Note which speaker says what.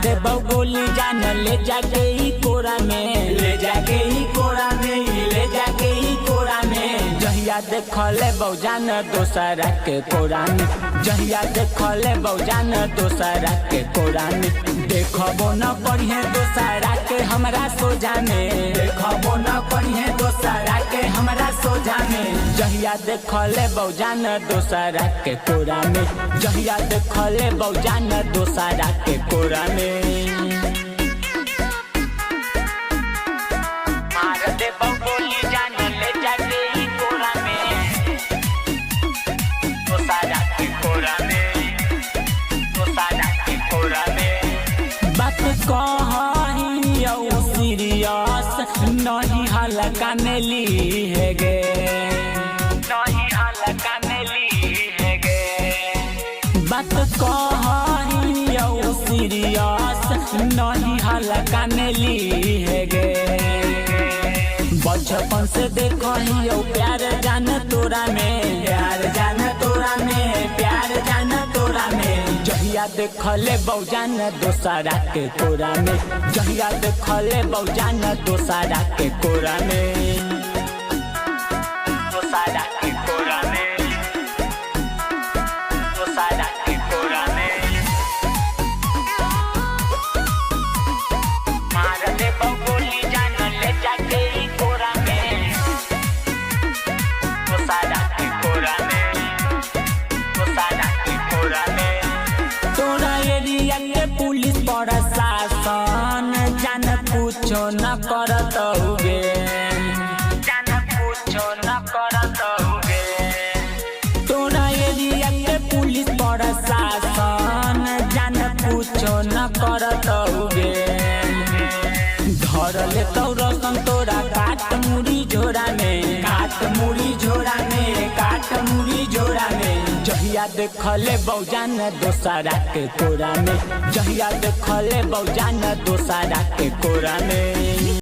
Speaker 1: दे गोली जान ले जाके ही कोरा में, ले जाके ही कोरा में, ले जाके ही कोरा में। जहिया देखले बौजान दोसरा के कोरा में, जहिया देखले बौजान दोसरा के कोरा में। देखबो न पढ़िए दोसरा के हमरा सोझा में, देखबो न पढ़िए दोसरा के हमरा सोझा में। जहिया देखले बौजान दोसरा के कोरा में, जहिया देखले बौजान दोसरा के कोरा में। मार दे गोली जान ले जाके ही कोरा में, दोसरा के कोरा में, दोसरा के कोरा में। बात कही सीरियस नहीं हल्का में ली है गे, नहीं हल्का में ली है गे। बात कही सीरियस नहीं हल्का में ली है गे। बचपन से देखो प्यार जान तोरा में, प्यार जान तोरा में, प्यार जान तोरा में। जहिया देखले बौजान दोसरा के कोरा में, जहिया देखले बौजान दोसरा के कोरा में, दोसरा के कोरा में, दोसरा के कोरा में। मार दे गोली जान ले जाके ही कोरा में, दोसरा के कोरा में, दोसरा के कोरा में। तोरा एरिया के पुलिस प्रशासन जान कुछो न करत हुए, जान कुछो न करत हुए। तोरा एरिया के पुलिस प्रशासन जान कुछो न करत हुए। धर ले रसन तोरा काट मुड़ी झोरा में, काट मुड़ी झोरा में, काट मुड़ी झोरा में। जहिया देखले बौजान दोसरा के कोरा में, जहिया देखले बौजान दोसरा के कोरा में।